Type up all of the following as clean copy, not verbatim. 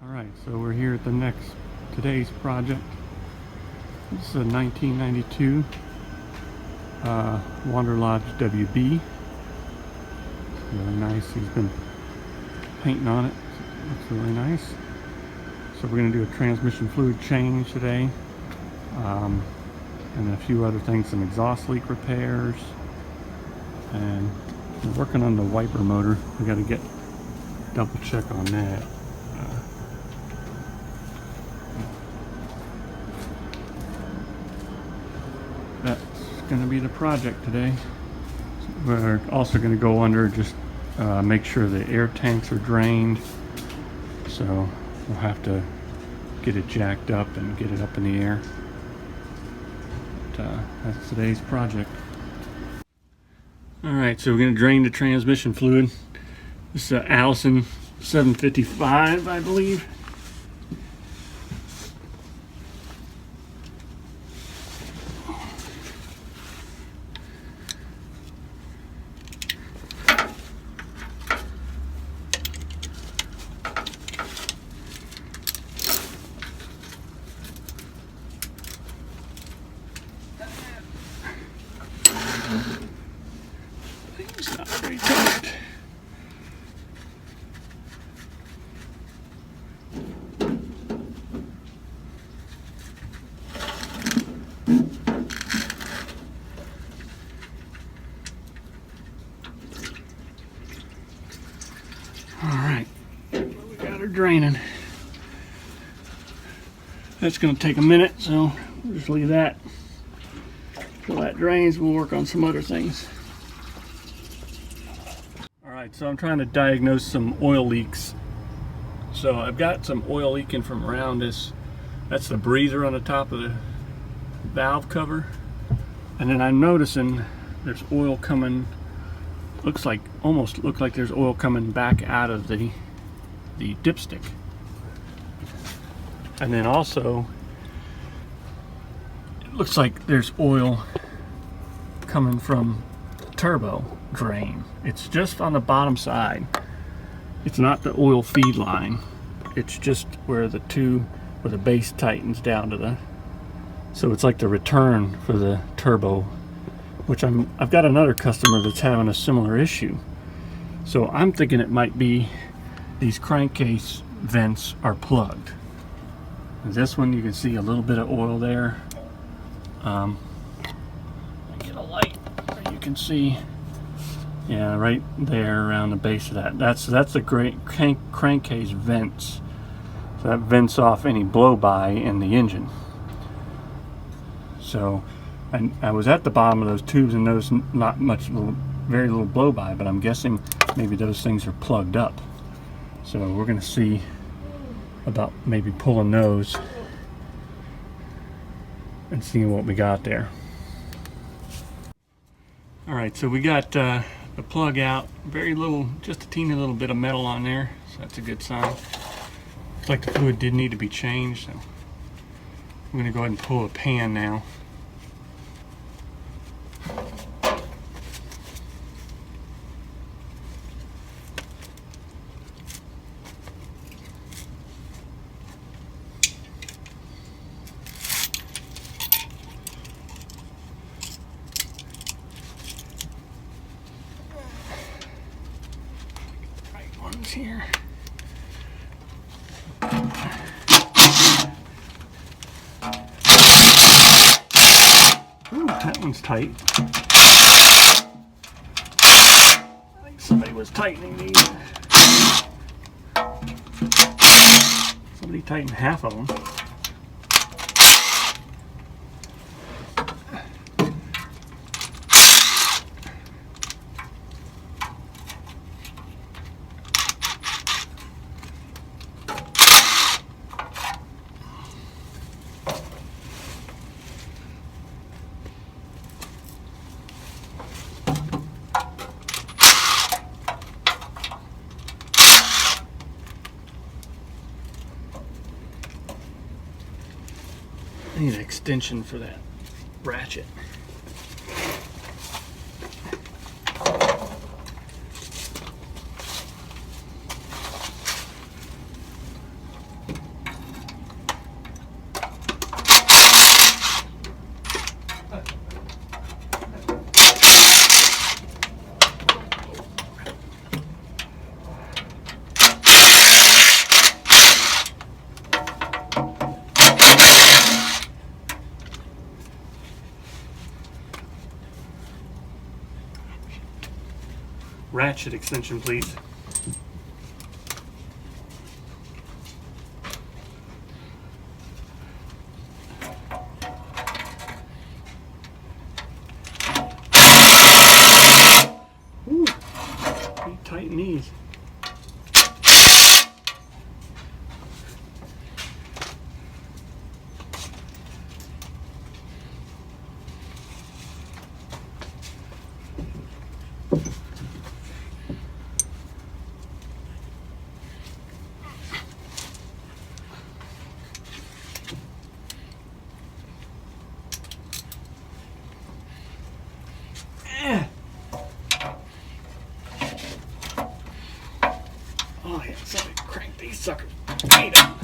Alright, so we're here at today's project. This is a 1992 Wanderlodge WB. Really nice. He's been painting on it. It looks really nice. So we're going to do a transmission fluid change today. And a few other things, some exhaust leak repairs. And we're working on the wiper motor. We got to double check on that. That's going to be the project today. We're also going to go under, just make sure the air tanks are drained. So we'll have to get it jacked up and get it up in the air. But, that's today's project. Alright, so we're going to drain the transmission fluid. This is a Allison 755, I believe. It's not very tight. Alright, we got her draining. That's going to take a minute, so we'll just leave that. Until that drains, we'll work on some other things. Alright, so I'm trying to diagnose some oil leaks. So I've got some oil leaking from around this. That's the breather on the top of the valve cover. And then I'm noticing there's oil coming, almost looks like there's oil coming back out of the dipstick. And then also, it looks like there's oil coming from turbo drain. It's just on the bottom side. It's not the oil feed line. It's just where the base tightens down to the, so it's like the return for the turbo, which I've got another customer that's having a similar issue. So I'm thinking it might be these crankcase vents are plugged. This one, you can see a little bit of oil there. Get a light where you can see, yeah, right there around the base of that. That's the great crankcase vents. So that vents off any blow-by in the engine. So, and I was at the bottom of those tubes and noticed not much, very little blow-by, but I'm guessing maybe those things are plugged up. So we're going to see about maybe pulling those and seeing what we got there. Alright, so we got the plug out, very little, just a teeny little bit of metal on there, so that's a good sign. Looks like the fluid did need to be changed, so I'm going to go ahead and pull a pan now. Here. Ooh, that one's tight. I think somebody was tightening these. Somebody tightened half of them. I need an extension for that ratchet. ratchet extension, please. Ooh, you tighten these. Oh yeah, somebody crank these suckers. Right up.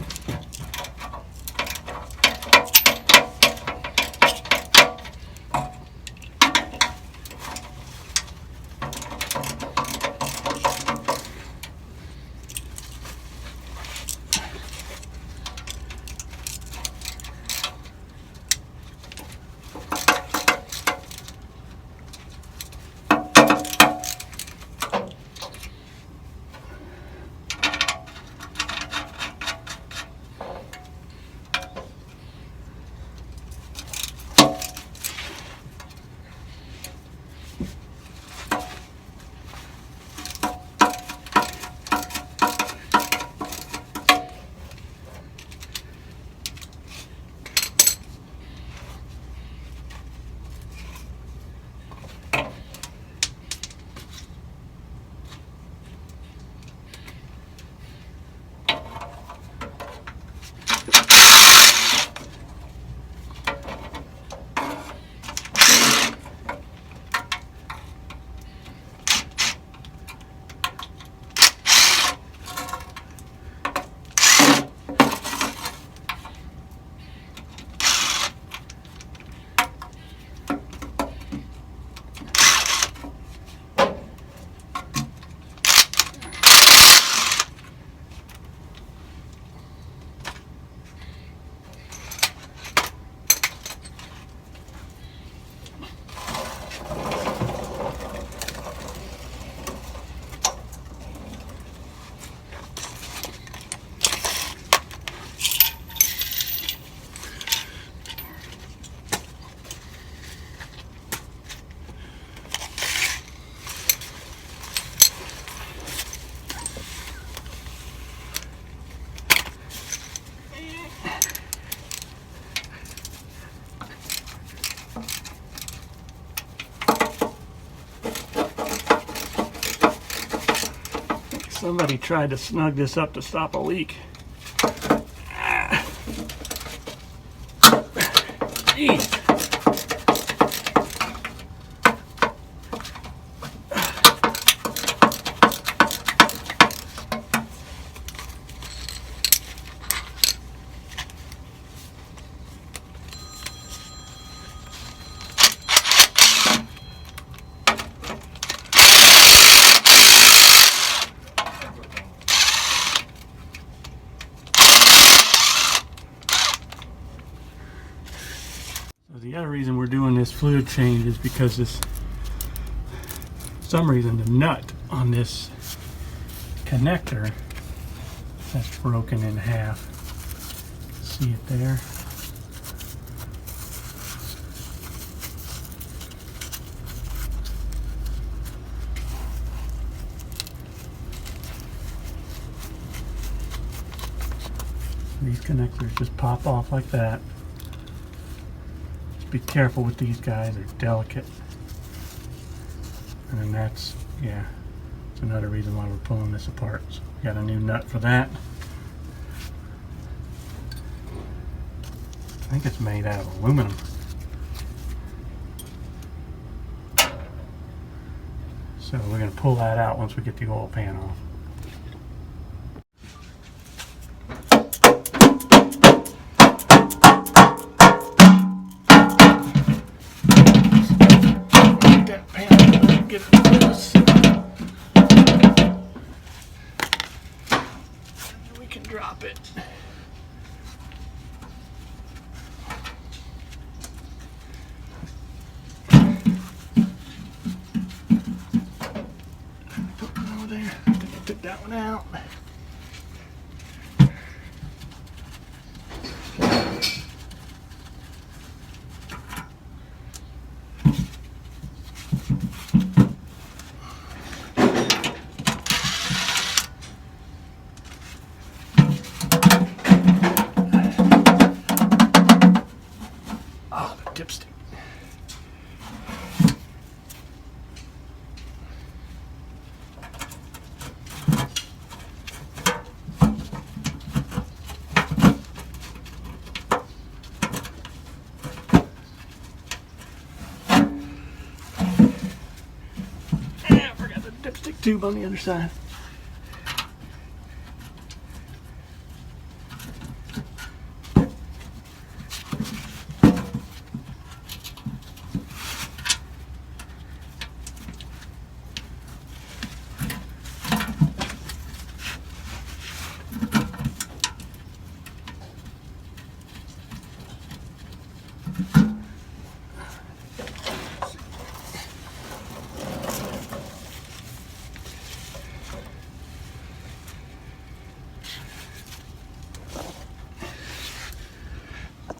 Somebody tried to snug this up to stop a leak. Jeez. The other reason we're doing this fluid change is because this, for some reason, the nut on this connector that's broken in half. See it there? These connectors just pop off like that. Be careful with these guys, they're delicate. And then that's another reason why we're pulling this apart. So we got a new nut for that. I think it's made out of aluminum. So we're going to pull that out once we get the oil pan off. Drop it. over there. Took that one out. Dipstick. I forgot the dipstick tube on the other side.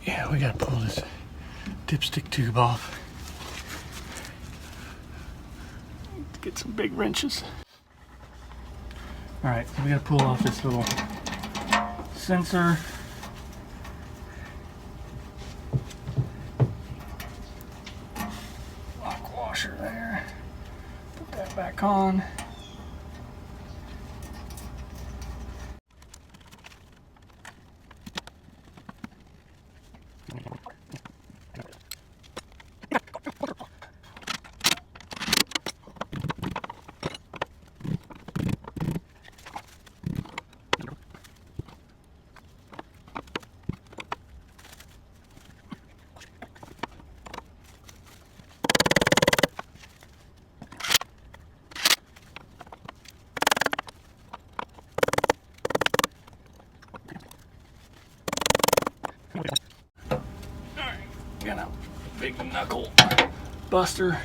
Yeah, we gotta pull this dipstick tube off. Get some big wrenches. Alright, so we gotta pull off this little sensor. Lock washer there. Put that back on. Alright, got a big knuckle buster.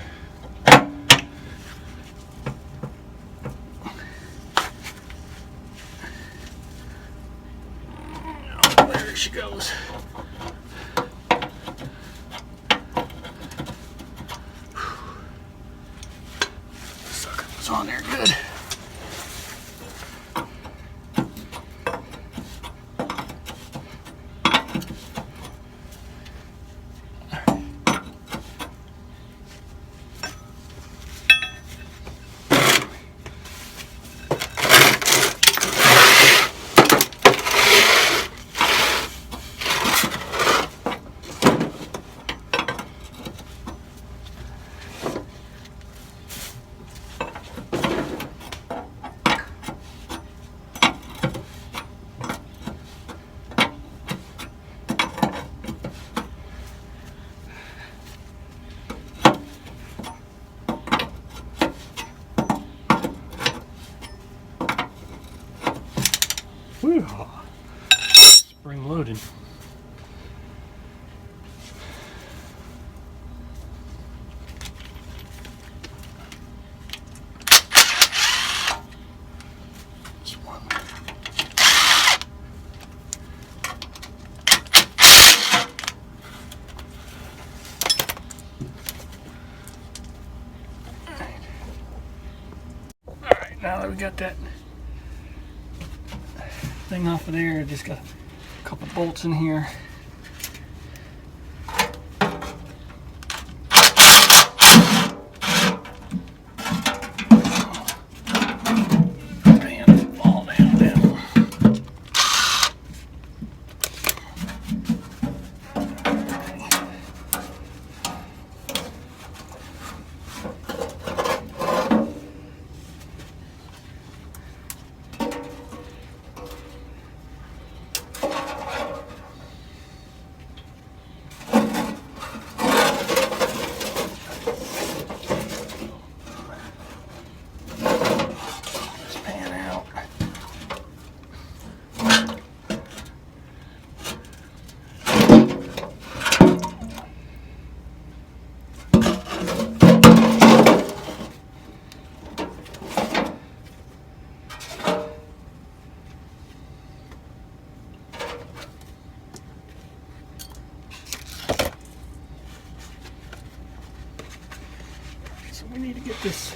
Oh, there she goes. Sucker was on there good. Whew. Spring loaded. This one. All right, now that we got that thing off of there, just got a couple bolts in here. Bam, fall down, down. this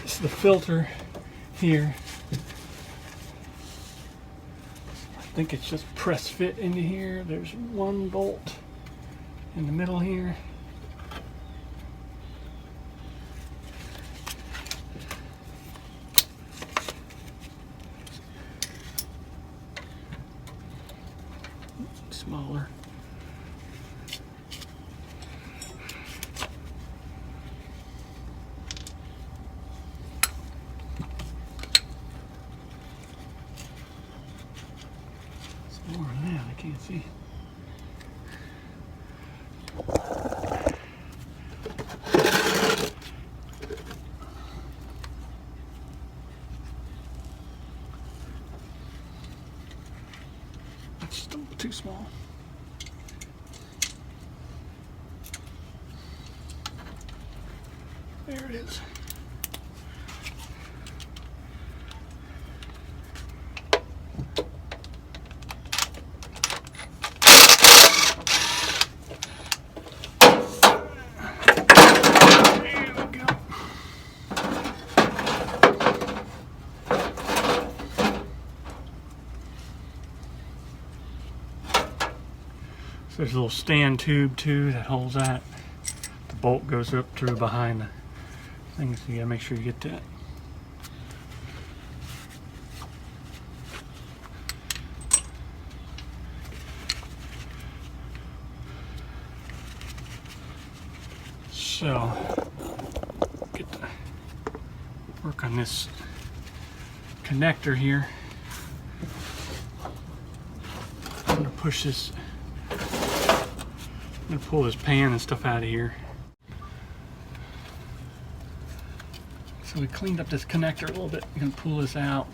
is the filter here. I think it's just press fit into here. There's one bolt in the middle here. Smaller. More than that, I can't see. It's still too small. There it is. There's a little stand tube too that holds that. The bolt goes up through behind the thing, so you gotta make sure you get that. So, get to work on this connector here. I'm gonna push this. I'm gonna pull this pan and stuff out of here. So we cleaned up this connector a little bit. I'm gonna pull this out.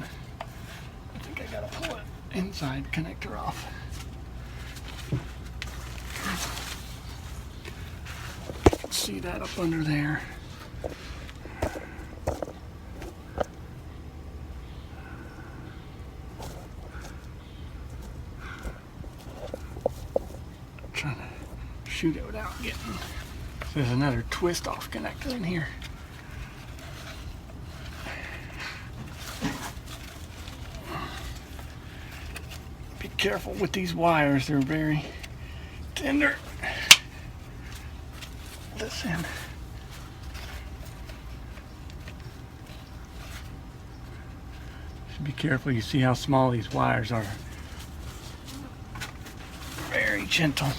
I think I gotta pull it inside connector off. You can see that up under there. Trying to shoot it without getting. So there's another twist off connector in here. Be careful with these wires, they're very tender. This end. Should be careful, you see how small these wires are. Very gentle.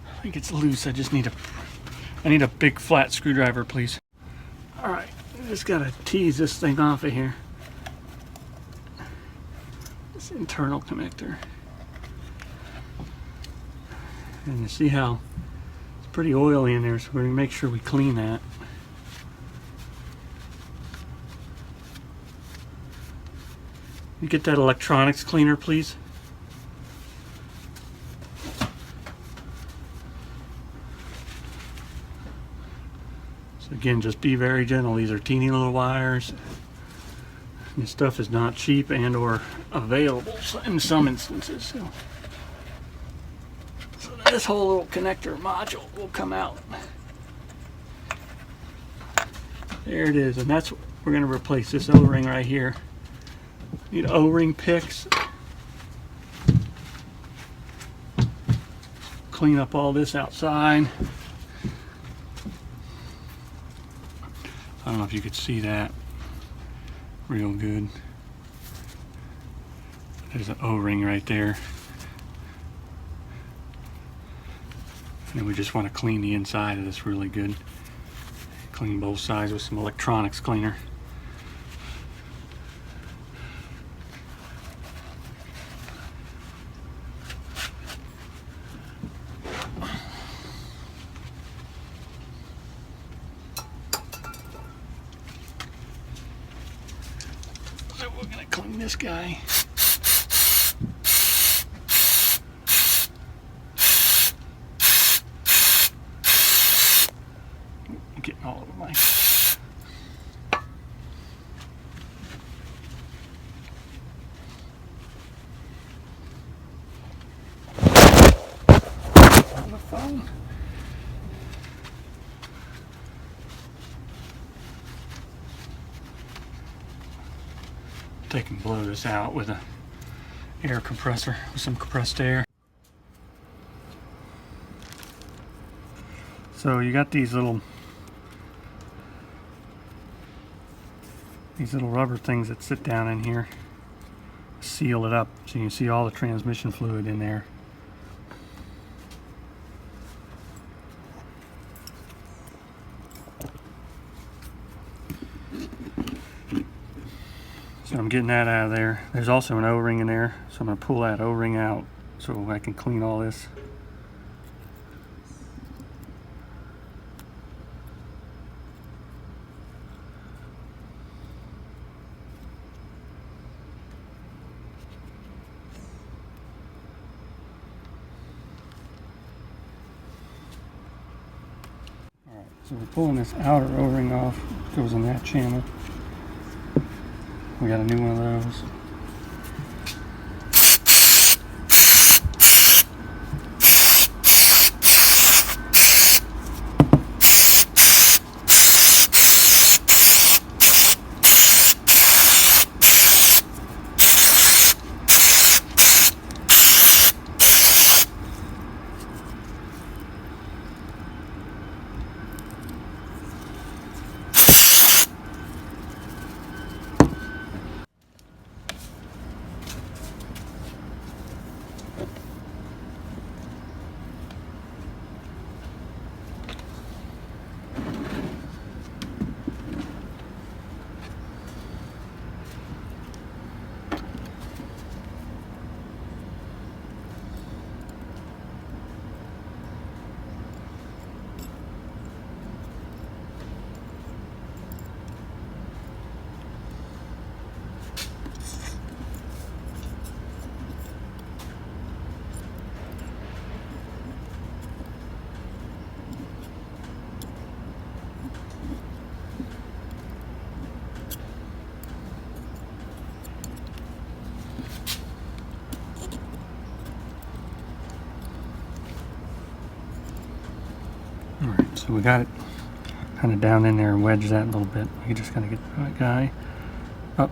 I think it's loose. I just need a big flat screwdriver, please. All right, I just gotta tease this thing off of here. This internal connector. And you see how it's pretty oily in there, so we're gonna make sure we clean that. You get that electronics cleaner, please. So again, just be very gentle. These are teeny little wires. This stuff is not cheap and or available in some instances. So this whole little connector module will come out. There it is, and that's what we're going to replace this O-ring right here. Need O-ring picks. Clean up all this outside. I don't know if you could see that real good. There's an O-ring right there. And we just want to clean the inside of this really good. Clean both sides with some electronics cleaner. So we're gonna clean this guy. I'm getting all over my... on the phone. Take and blow this out with an air compressor, with some compressed air. So you got these little rubber things that sit down in here, seal it up so you can see all the transmission fluid in there. So I'm getting that out of there. There's also an O-ring in there, so I'm going to pull that O-ring out so I can clean all this. Alright, so we're pulling this outer O-ring off. It goes in that channel. We got a new one of those. Alright, so we got it kind of down in there and wedge that a little bit. We just gotta get that guy up.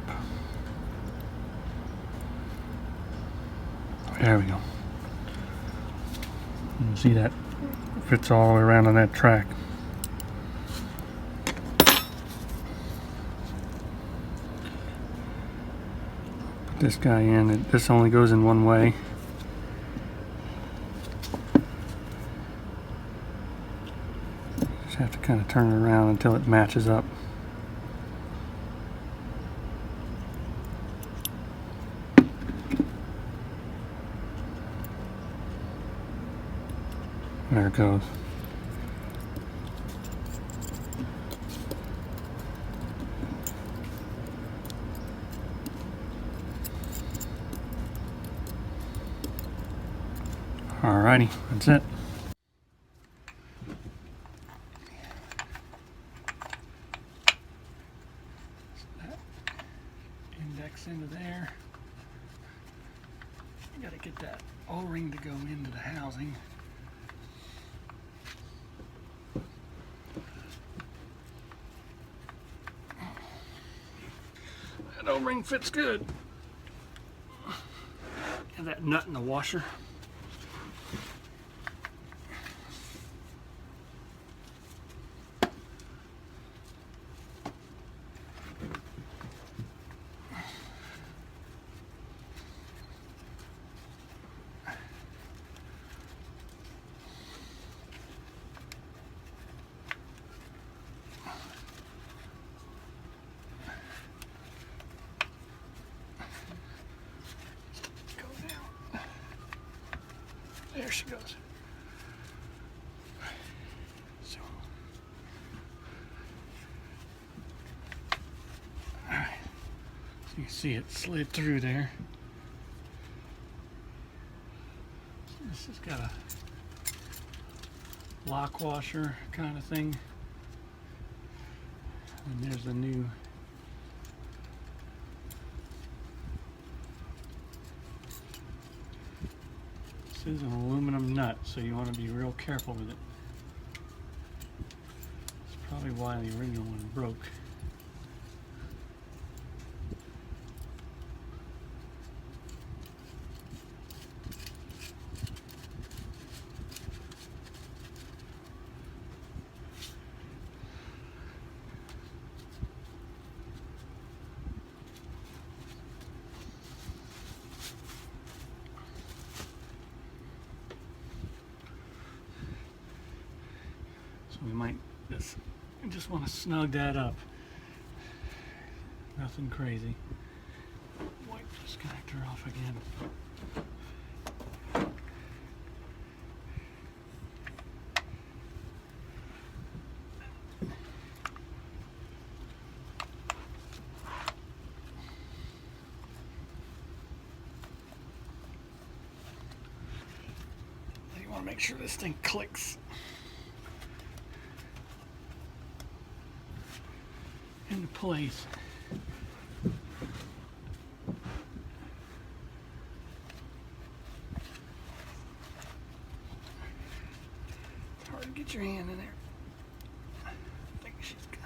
There we go. You see that fits all the way around on that track. Put this guy in. This only goes in one way. Just have to kind of turn it around until it matches up. There it goes. Alrighty, that's it. Index into there. You gotta get that O-ring to go into the housing. That O-ring fits good. And that nut in the washer. There she goes. So, all right. You see it slid through there. This has got a lock washer kind of thing. And there's the new this is an aluminum nut, so you want to be real careful with it. That's probably why the original one broke. So we might just want to snug that up. Nothing crazy. Wipe this connector off again. You want to make sure this thing clicks into place. It's hard to get your hand in there. I think she's good.